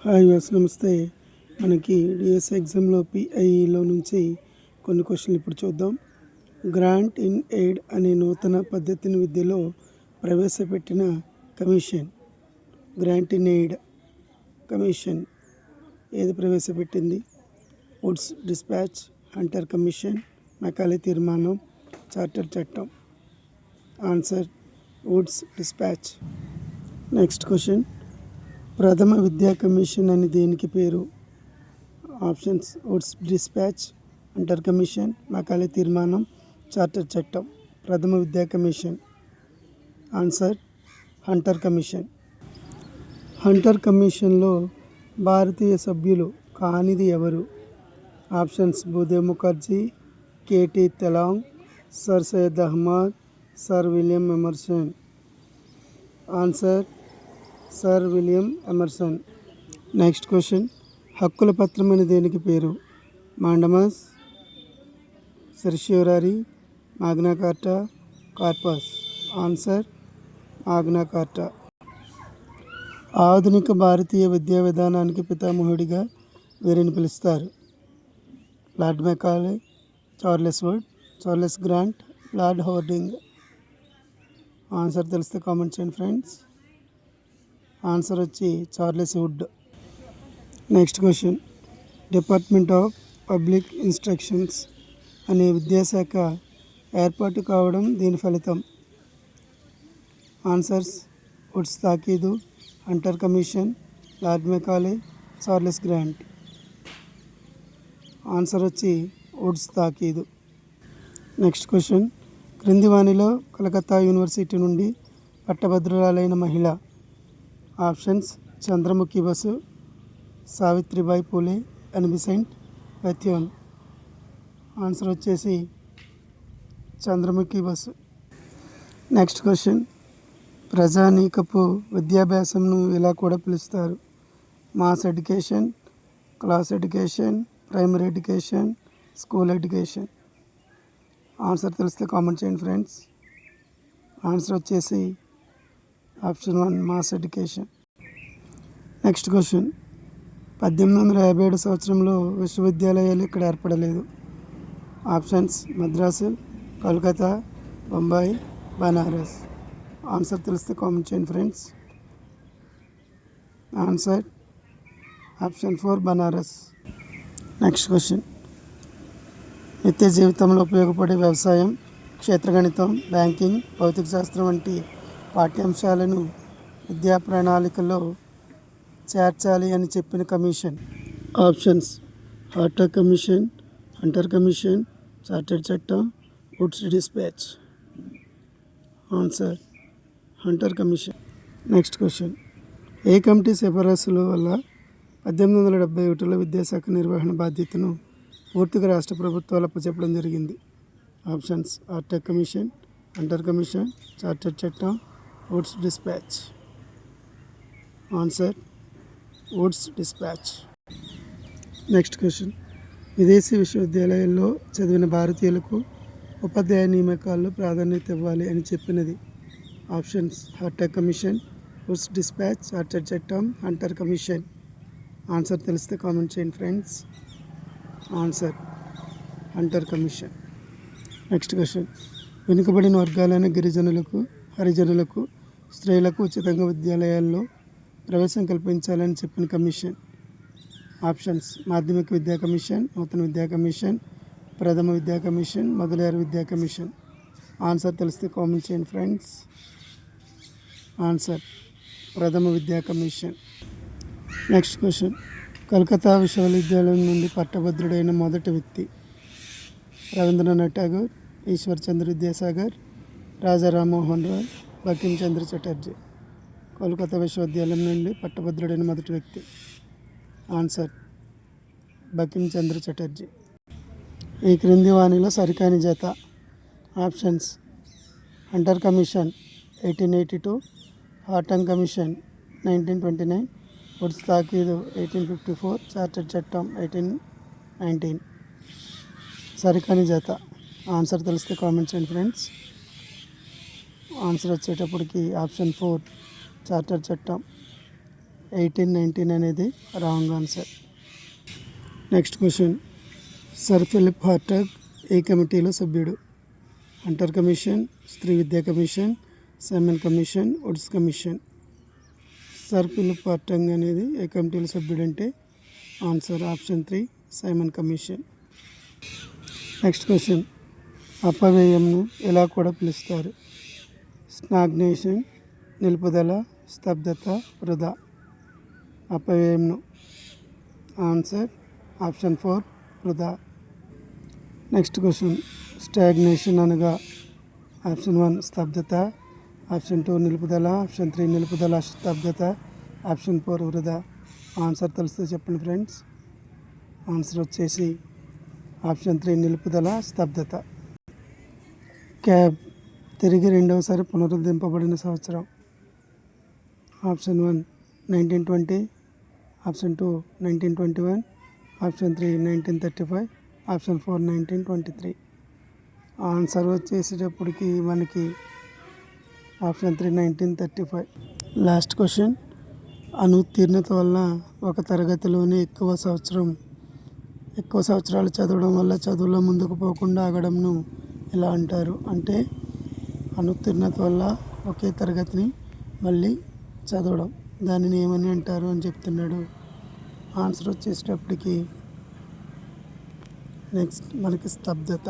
Hi viewers, నమస్తే. మనకి DS ఎగ్జామ్లో పిఐఈలో నుంచి కొన్ని క్వశ్చన్లు ఇప్పుడు చూద్దాం. గ్రాంట్ ఇన్ ఎయిడ్ అనే నూతన పద్ధతిని విద్యలో ప్రవేశపెట్టిన commission. Grant in aid commission ఏది ప్రవేశపెట్టింది? Wood's dispatch, Hunter commission, Macaulay తీర్మానం, చార్టర్ చట్టం. Answer Wood's dispatch. Next question, ప్రథమ విద్యా కమిషన్ అని దేనికి పేరు? Options: Wood's dispatch, Hunter commission, Macaulay తీర్మానం, చార్టర్ చట్టం. ప్రథమ విద్యా commission answer Hunter commission. Hunter కమిషన్లో భారతీయ సభ్యులు కానిది ఎవరు? ఆప్షన్స్: Bhudev Mukherjee, K T Telang, sir Syed Ahmed, sir William Emerson. Answer sir William Emerson. Next question, హక్కుల పత్రం అని దేనికి పేరు? Mandamus, certiorari, Magna Carta, corpus. Answer Magna Carta. ఆధునిక భారతీయ విద్యా విధానానికి పితామహుడిగా వీరిని పిలుస్తారు? Lord Macaulay, Charles Wood, Charles Grant, Lord Hardinge. Answer తెలిస్తే కామెంట్ చేయండి ఫ్రెండ్స్. ఆన్సర్ వచ్చి Charles Wood. Next question, department of public instructions అనే విద్యాశాఖ ఏర్పాటు కావడం దీని ఫలితం? ఆన్సర్స్: వుడ్స్ తాకీదు, Hunter commission, Lord Macaulay, Charles Grant. Answer వచ్చి వుడ్స్ తాకీదు. నెక్స్ట్ క్వశ్చన్, క్రింది వానిలో కలకత్తా యూనివర్సిటీ నుండి పట్టభద్రురాలైన మహిళ? Options: Chandramukhi bus, Savitribai Phule, ఎన్బిసెంట్ బెథ్యోన్. Answer వచ్చేసి చంద్రముఖి బసు. నెక్స్ట్ క్వశ్చన్, ప్రజానీకపు విద్యాభ్యాసంను ఇలా కూడా పిలుస్తారు? Mass education, class education, primary education, school education. Answer తెలిస్తే కామెంట్ చేయండి ఫ్రెండ్స్. ఆన్సర్ వచ్చేసి option 1 mass education. Next question, 1857 సంవత్సరంలో విశ్వవిద్యాలయాలు ఇక్కడ ఏర్పడలేదు? ఆప్షన్స్: మద్రాసు, కోల్కతా, బొంబాయి, బనారస్. ఆన్సర్ తెలిస్తే కామెంట్ చేయండి friends. Answer option 4 Banaras. Next question, నిత్య జీవితంలో ఉపయోగపడే వ్యవసాయం, క్షేత్రగణితం, బ్యాంకింగ్, భౌతిక శాస్త్రం వంటి పాఠ్యాంశాలను విద్యా ప్రణాళికలో చేర్చాలి అని చెప్పిన commission? Options: Hartog commission, Hunter commission, charter చట్టం, Wood's dispatch. Answer Hunter commission. Next question, ఏ కమిటీ సిఫారసుల వల్ల 1871లో విద్యాశాఖ నిర్వహణ బాధ్యతను పూర్తిగా రాష్ట్ర ప్రభుత్వాలు అప్పచెప్పడం జరిగింది? Options: Hartog commission, Hunter commission, charter చట్టం, Wood's dispatch. Answer Wood's dispatch. Next question, విదేశీ విశ్వవిద్యాలయాల్లో చదివిన భారతీయులకు ఉపాధ్యాయ నియామకాల్లో ప్రాధాన్యత ఇవ్వాలి అని చెప్పినది? Options: Hartog commission, Wood's dispatch, charter చట్టం, హంటర్ కమిషన్. ఆన్సర్ తెలిస్తే కామెంట్ చేయండి friends. Answer Hunter commission. Next question, వెనుకబడిన వర్గాలైన గిరిజనులకు, హరిజనులకు, స్త్రీలకు ఉచితంగా విద్యాలయాల్లో ప్రవేశం కల్పించాలని చెప్పిన కమిషన్? ఆప్షన్స్: మాధ్యమిక విద్యా కమిషన్, నూతన విద్యా కమిషన్, ప్రథమ విద్యా కమిషన్, మొదలైన విద్యా కమిషన్. ఆన్సర్ తెలిస్తే కామెంట్ చేయండి ఫ్రెండ్స్. ఆన్సర్ ప్రథమ విద్యా కమిషన్. నెక్స్ట్ క్వశ్చన్, కలకత్తా విశ్వవిద్యాలయం నుండి పట్టభద్రుడైన మొదటి వ్యక్తి? రవీంద్రనాథ్ ఠాగూర్, ఈశ్వర్ చంద్ర విద్యాసాగర్, రాజా రామ్మోహన్ రాయ్, బంకిం చంద్ర చటర్జీ. కోల్కతా విశ్వవిద్యాలయం నుండి పట్టభద్రుడైన మొదటి వ్యక్తి? ఆన్సర్ బంకిం చంద్ర చటర్జీ. ఈ క్రింది వానిలో సరికాని జత? Options: Hunter commission 1882, Hartog commission 1929, Wood's తాకీదు 1854, చార్టర్ చట్టం 1819. సరికాని జత. ఆన్సర్ తెలిస్తే కామెంట్ చేయండి ఫ్రెండ్స్. ఆన్సర్ వచ్చేటప్పటికి ఆప్షన్ 4 చార్టర్ చట్టం. 1819 అనేది wrong answer. Next question, sir Philip Hartog ఏ కమిటీలో సభ్యుడు? హంటర్ కమిషన్, స్త్రీ విద్యా commission, Simon commission, Wood's commission. Sir Philip Hartog అనేది ఏ కమిటీలో సభ్యుడంటే answer option 3 Simon commission. Next question, అపవ్యయంను ఎలా కూడా పిలుస్తారు? స్టాగ్నేషన్, నిలుపుదల, స్తబ్దత, వృధా. అపవ్యయంను ఆన్సర్ ఆప్షన్ 4 వృధా. నెక్స్ట్ క్వశ్చన్, స్టాగ్నేషన్ అనగా ఆప్షన్ 1 స్తబ్దత, ఆప్షన్ 2 నిలుపుదల, ఆప్షన్ 3 నిలుపుదల స్తబ్దత, ఆప్షన్ 4 వృధా. ఆన్సర్ తెలిస్తే చెప్పండి ఫ్రెండ్స్. ఆన్సర్ వచ్చేసి ఆప్షన్ 3 నిలుపుదల స్తబ్దత. క్యాబ్ తిరిగి రెండవసారి పునరుద్ధరింపబడిన సంవత్సరం? Option 1 1920, option 2 1921, option 3 1935, option 4 1923. Answer వచ్చేసేటప్పటికి మనకి ఆప్షన్ 3 1935. లాస్ట్ క్వశ్చన్, అనుత్తీర్ణత వల్ల ఒక తరగతిలోనే ఎక్కువ సంవత్సరాలు చదవడం వల్ల చదువులో ముందుకు పోకుండా ఆగడంను ఎలా అంటారు? అంటే అనుత్తీర్ణత వల్ల ఒకే తరగతిని మళ్ళీ చదవడం, దానిని ఏమని అంటారు అని చెప్తున్నాడు. ఆన్సర్ వచ్చేసేటప్పటికి నెక్స్ట్ మనకి స్తబ్దత.